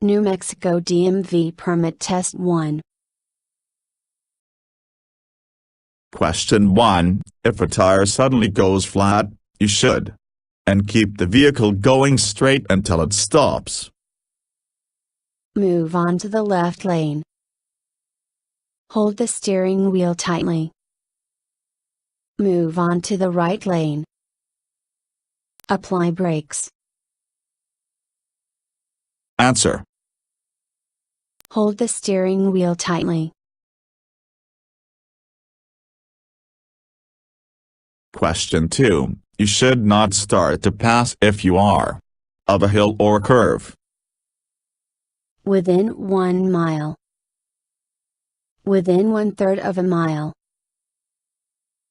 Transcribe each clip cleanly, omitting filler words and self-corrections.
New Mexico DMV Permit Test 1. Question 1. If a tire suddenly goes flat, you should and keep the vehicle going straight until it stops. Move on to the left lane. Hold the steering wheel tightly. Move on to the right lane. Apply brakes. Answer. Hold the steering wheel tightly. Question 2. You should not start to pass if you are of a hill or curve. Within 1 mile. Within 1/3 of a mile.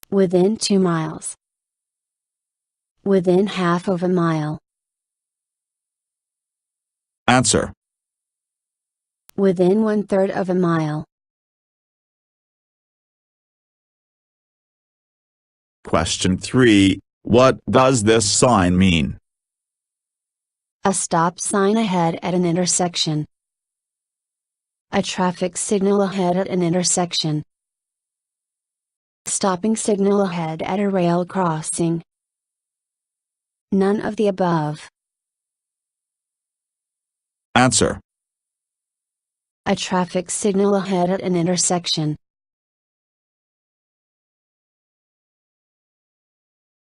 Within 2 miles. Within half of a mile. Answer. Within 1/3 of a mile. Question 3. What does this sign mean? A stop sign ahead at an intersection. A traffic signal ahead at an intersection. Stopping signal ahead at a rail crossing. None of the above. Answer. A traffic signal ahead at an intersection.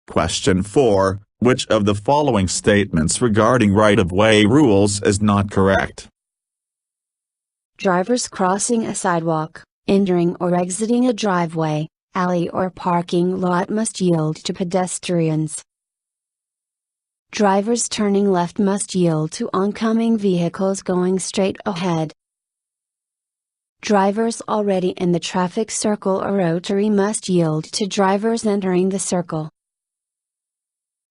Question 4. Which of the following statements regarding right-of-way rules is not correct? Drivers crossing a sidewalk, entering or exiting a driveway, alley or parking lot must yield to pedestrians. Drivers turning left must yield to oncoming vehicles going straight ahead. Drivers already in the traffic circle or rotary must yield to drivers entering the circle.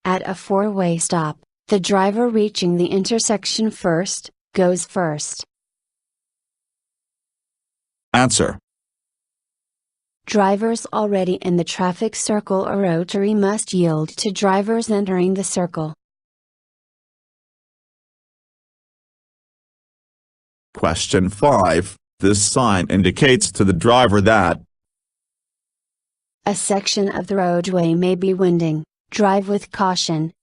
At a 4-way stop, the driver reaching the intersection first, goes first. Answer. Drivers already in the traffic circle or rotary must yield to drivers entering the circle. Question 5. This sign indicates to the driver that a section of the roadway may be winding. Drive with caution.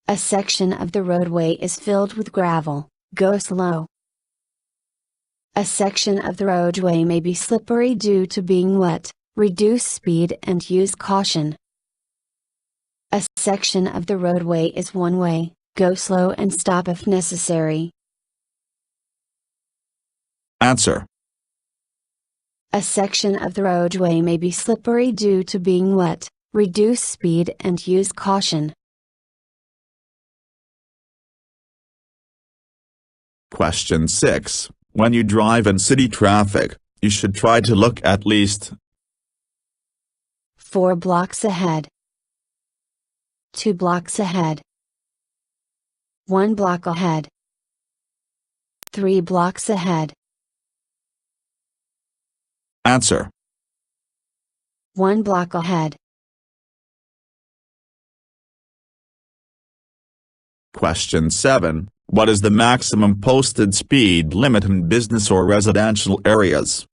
A section of the roadway is filled with gravel. Go slow. A section of the roadway may be slippery due to being wet. Reduce speed and use caution. A section of the roadway is one-way. Go slow and stop if necessary. Answer. A section of the roadway may be slippery due to being wet. Reduce speed and use caution. Question 6. When you drive in city traffic, you should try to look at least 4 blocks ahead. 2 blocks ahead. 1 block ahead. 3 blocks ahead. Answer. 1 block ahead. Question 7. What is the maximum posted speed limit in business or residential areas?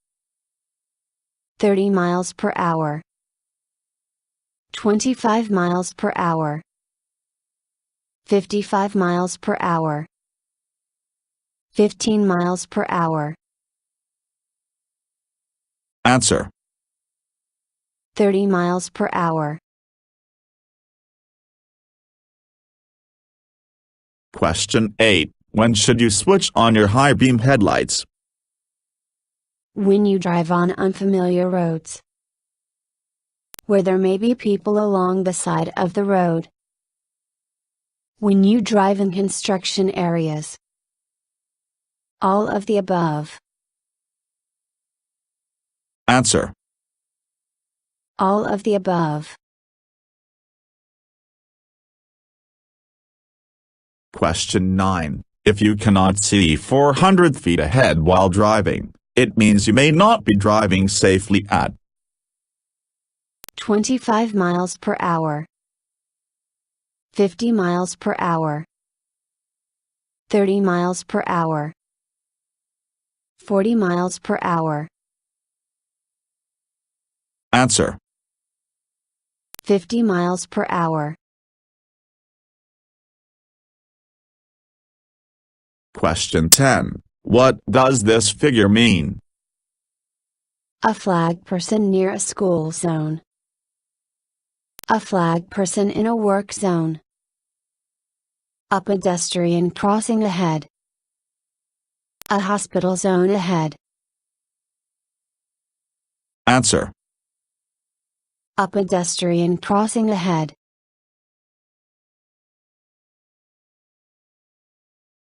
30 miles per hour. 25 miles per hour. 55 miles per hour. 15 miles per hour. Answer. 30 miles per hour. Question 8. When should you switch on your high beam headlights? When you drive on unfamiliar roads, where there may be people along the side of the road. When you drive in construction areas. All of the above. Answer. All of the above. Question 9. If you cannot see 400 feet ahead while driving, it means you may not be driving safely at 25 miles per hour. 50 miles per hour. 30 miles per hour. 40 miles per hour. Answer. 50 miles per hour. Question 10. What does this figure mean? A flag person near a school zone. A flag person in a work zone. A pedestrian crossing ahead. A hospital zone ahead. Answer. A pedestrian crossing ahead.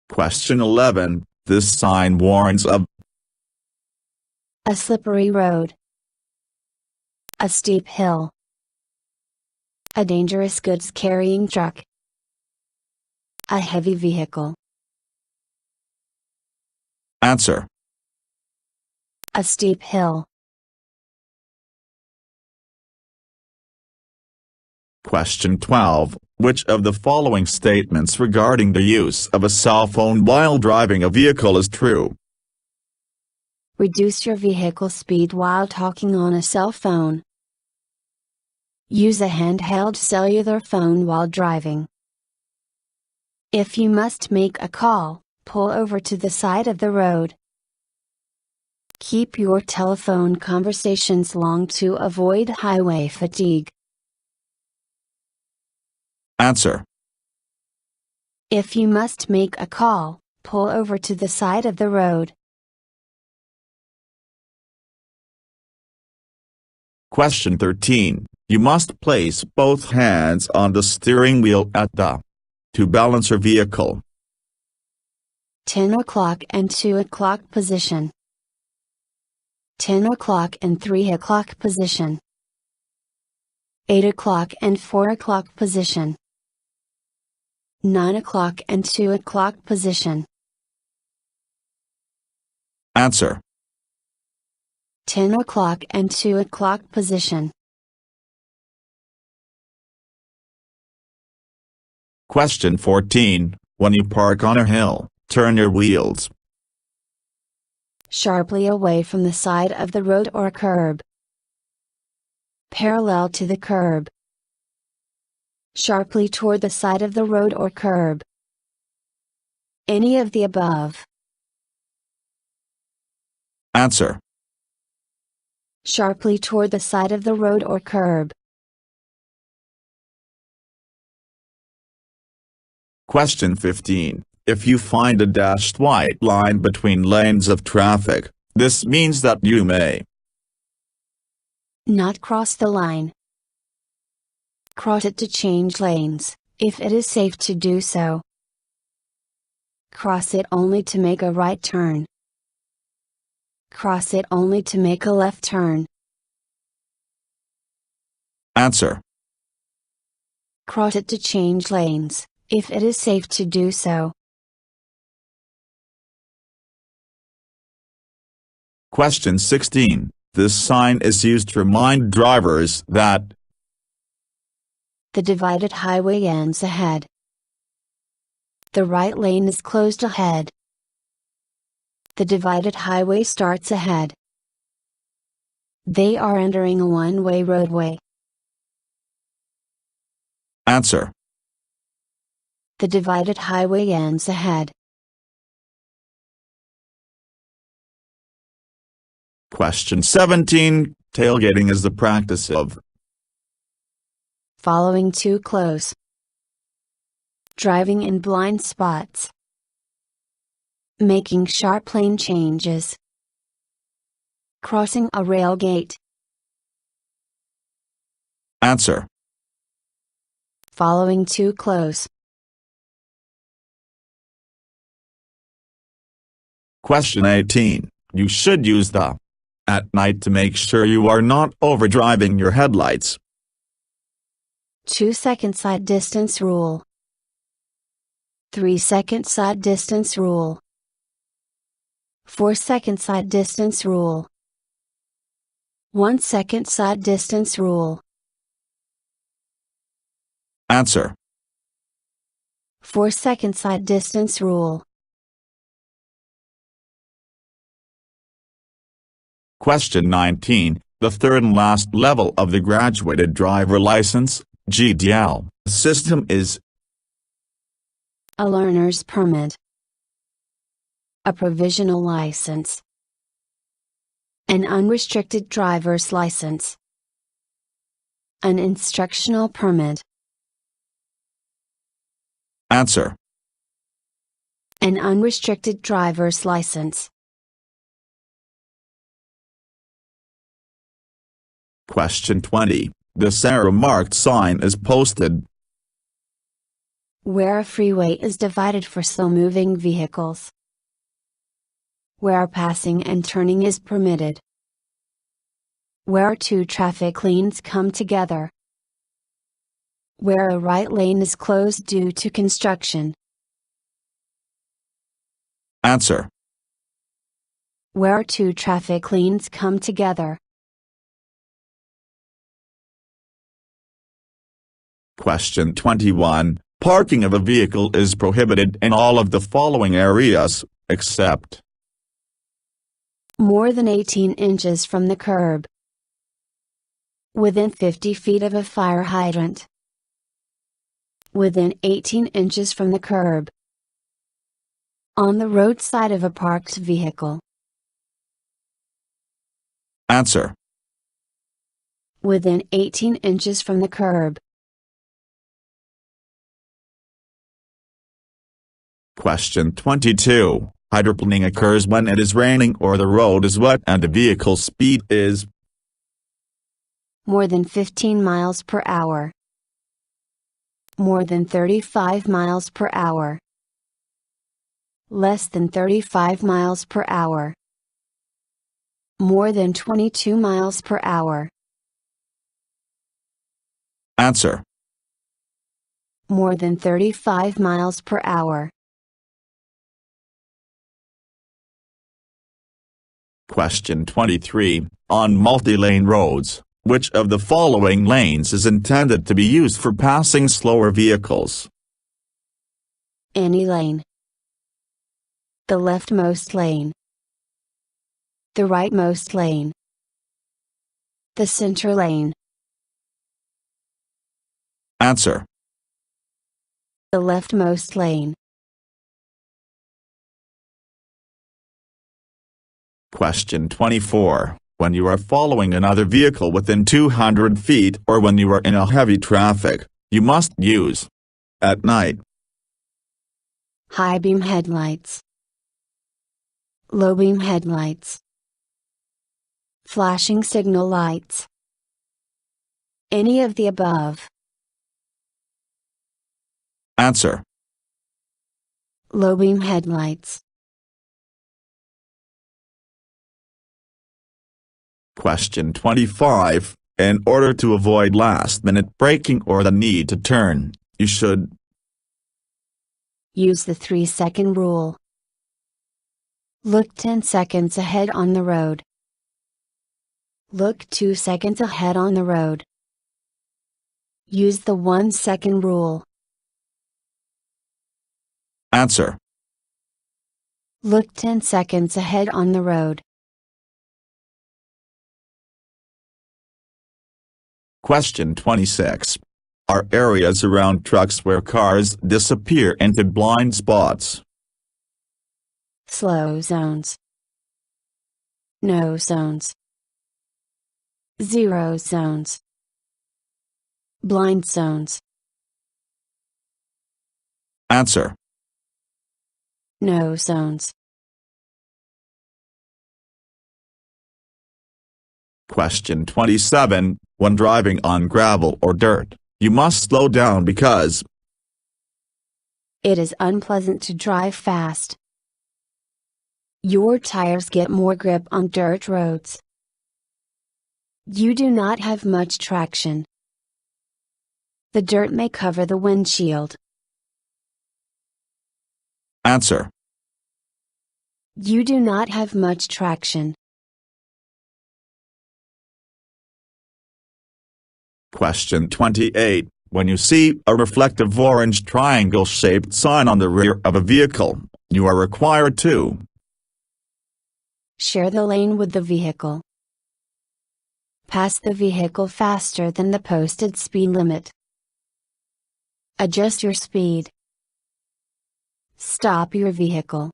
Question 11. This sign warns of A slippery road. A steep hill. A dangerous goods carrying truck. A heavy vehicle. Answer. A steep hill. Question 12. Which of the following statements regarding the use of a cell phone while driving a vehicle is true? Reduce your vehicle speed while talking on a cell phone. Use a handheld cellular phone while driving. If you must make a call, pull over to the side of the road. Keep your telephone conversations long to avoid highway fatigue. Answer. If you must make a call, pull over to the side of the road. Question 13. You must place both hands on the steering wheel to balance your vehicle. 10 o'clock and 2 o'clock position. 10 o'clock and 3 o'clock position. 8 o'clock and 4 o'clock position. 9 o'clock and 2 o'clock position. Answer. 10 o'clock and 2 o'clock position. Question 14. When you park on a hill, turn your wheels Sharply away from the side of the road or curb. Parallel to the curb. Sharply toward the side of the road or curb. Any of the above. Answer. Sharply toward the side of the road or curb. Question 15. If you find a dashed white line between lanes of traffic, this means that you may not cross the line. Cross it to change lanes, if it is safe to do so. Cross it only to make a right turn. Cross it only to make a left turn. Answer. Cross it to change lanes, if it is safe to do so. Question 16. This sign is used to remind drivers that the divided highway ends ahead. The right lane is closed ahead. The divided highway starts ahead. They are entering a one-way roadway. Answer. The divided highway ends ahead. Question 17. Tailgating is the practice of following too close. Driving in blind spots. Making sharp lane changes. Crossing a rail gate. Answer. Following too close. Question 18. You should use the at night to make sure you are not overdriving your headlights. 2-second side distance rule. 3-second side distance rule. 4-second side distance rule. 1-second side distance rule. Answer. 4-second side distance rule. Question 19. The third and last level of the graduated driver license, GDL, system is a learner's permit, a provisional license, an unrestricted driver's license, an instructional permit. Answer. An unrestricted driver's license. Question 20. This arrow-marked sign is posted where a freeway is divided for slow-moving vehicles, where passing and turning is permitted, where two traffic lanes come together, where a right lane is closed due to construction. Answer. Where two traffic lanes come together. Question 21. Parking of a vehicle is prohibited in all of the following areas, except more than 18 inches from the curb, within 50 feet of a fire hydrant, within 18 inches from the curb, on the roadside of a parked vehicle. Answer. Within 18 inches from the curb. Question 22. Hydroplaning occurs when it is raining or the road is wet and the vehicle speed is more than 15 miles per hour, more than 35 miles per hour, less than 35 miles per hour, more than 22 miles per hour. Answer. More than 35 miles per hour. Question 23. On multi-lane roads, which of the following lanes is intended to be used for passing slower vehicles? Any lane. The leftmost lane. The rightmost lane. The center lane. Answer. The leftmost lane. Question 24. When you are following another vehicle within 200 feet or when you are in a heavy traffic, you must use at night high beam headlights, low beam headlights, flashing signal lights. Any of the above. Answer. Low beam headlights. Question 25. In order to avoid last-minute braking or the need to turn, you should use the 3-second rule. Look 10 seconds ahead on the road. Look 2 seconds ahead on the road. Use the 1-second rule. Answer. Look 10 seconds ahead on the road. Question 26. Are areas around trucks where cars disappear into blind spots? Slow zones. No zones. Zero zones. Blind zones. Answer. No zones. Question 27. When driving on gravel or dirt, you must slow down because it is unpleasant to drive fast. Your tires get more grip on dirt roads. You do not have much traction. The dirt may cover the windshield. Answer. You do not have much traction. Question 28. When you see a reflective orange triangle-shaped sign on the rear of a vehicle, you are required to share the lane with the vehicle. Pass the vehicle faster than the posted speed limit. Adjust your speed. Stop your vehicle.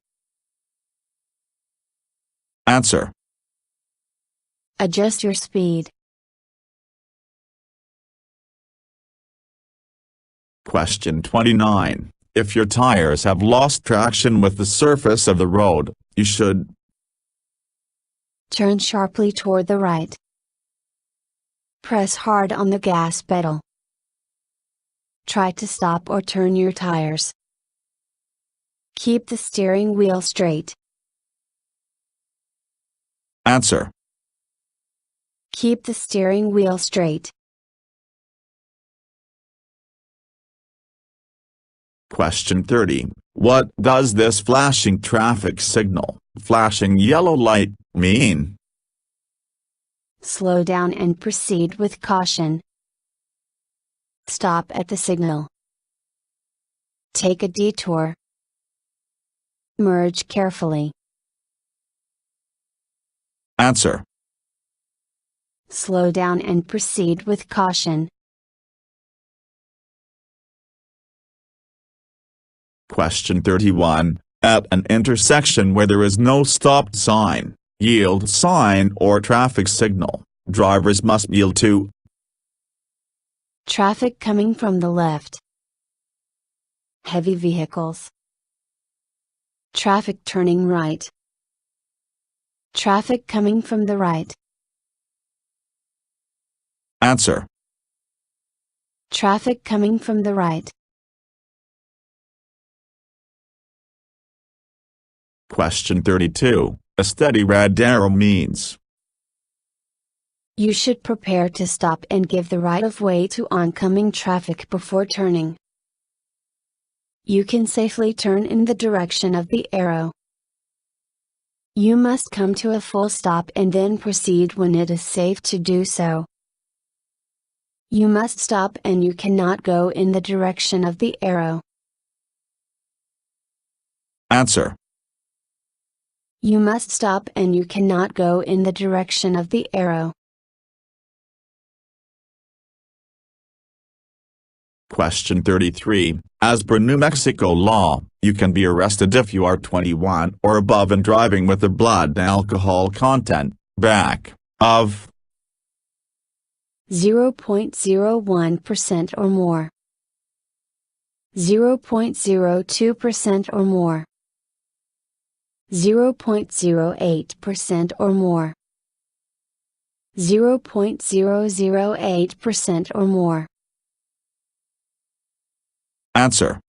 Answer. Adjust your speed. Question 29. If your tires have lost traction with the surface of the road, you should turn sharply toward the right. Press hard on the gas pedal. Try to stop or turn your tires. Keep the steering wheel straight. Answer. Keep the steering wheel straight. Question 30. What does this flashing traffic signal, flashing yellow light, mean? Slow down and proceed with caution. Stop at the signal. Take a detour. Merge carefully. Answer. Slow down and proceed with caution. Question 31. At an intersection where there is no stop sign, yield sign or traffic signal, drivers must yield to traffic coming from the left, heavy vehicles, traffic turning right, traffic coming from the right. Answer. Traffic coming from the right. Question 32. A steady red arrow means you should prepare to stop and give the right of way to oncoming traffic before turning. You can safely turn in the direction of the arrow. You must come to a full stop and then proceed when it is safe to do so. You must stop and you cannot go in the direction of the arrow. Answer. You must stop and you cannot go in the direction of the arrow. Question 33. As per New Mexico law, you can be arrested if you are 21 or above and driving with a blood alcohol content, back, of 0.01% or more, 0.02% or more, 0.08% or more, 0.008% or more. Answer.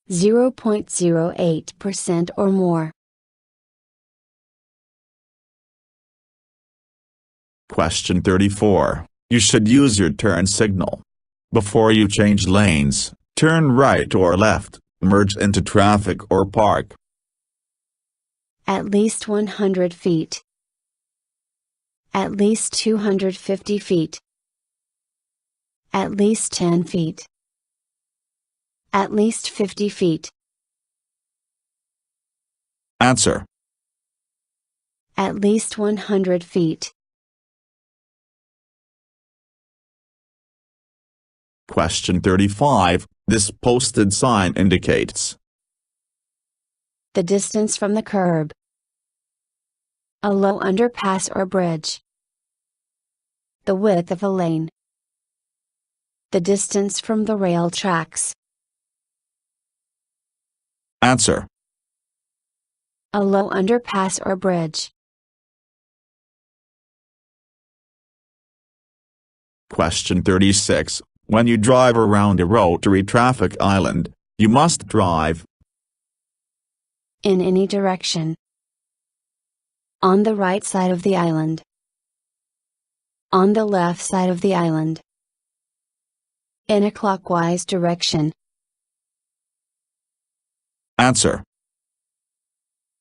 0.08% or more. Question 34. You should use your turn signal. Before you change lanes, turn right or left, merge into traffic or park. At least 100 feet. At least 250 feet. At least 10 feet. At least 50 feet. Answer. At least 100 feet. Question 35. This posted sign indicates the distance from the curb, a low underpass or bridge, the width of a lane, the distance from the rail tracks. Answer. A low underpass or bridge. Question 36. When you drive around a rotary traffic island, you must drive in any direction. On the right side of the island. On the left side of the island. In a clockwise direction. Answer.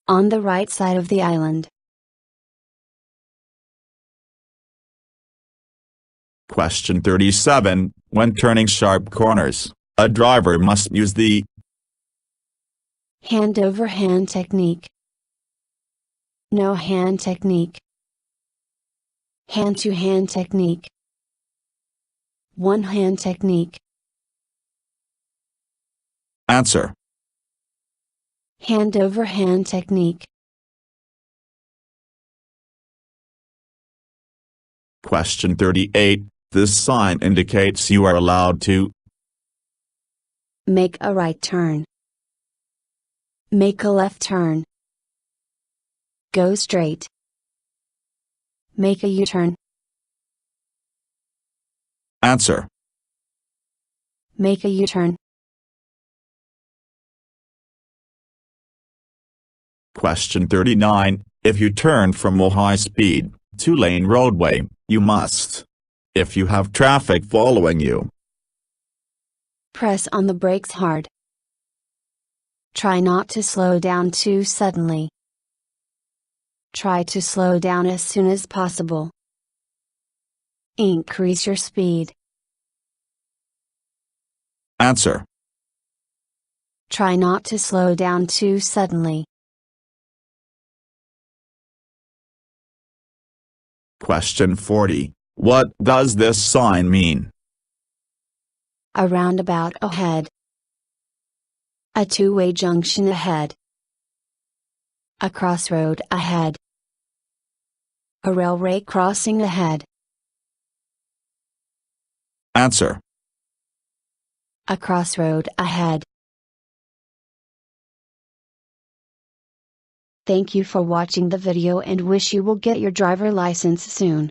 On the right side of the island. Question 37. When turning sharp corners, a driver must use the hand-over-hand technique, no hand technique, Hand-to-hand technique. One-hand technique. Answer. Hand-over-hand technique. Question 38. This sign indicates you are allowed to Make a right turn. Make a left turn. Go straight. Make a U-turn. answer. Make a U-turn. Question 39. If you turn from a high-speed, two-lane roadway, you must. If you have traffic following you, Press on the brakes hard. Try not to slow down too suddenly. Try to slow down as soon as possible. Increase your speed. answer. Try not to slow down too suddenly. Question 40. What does this sign mean? A roundabout ahead. A two-way junction ahead. A crossroad ahead. A railway crossing ahead. Answer. A crossroad ahead. Thank you for watching the video and wish you will get your driver license soon.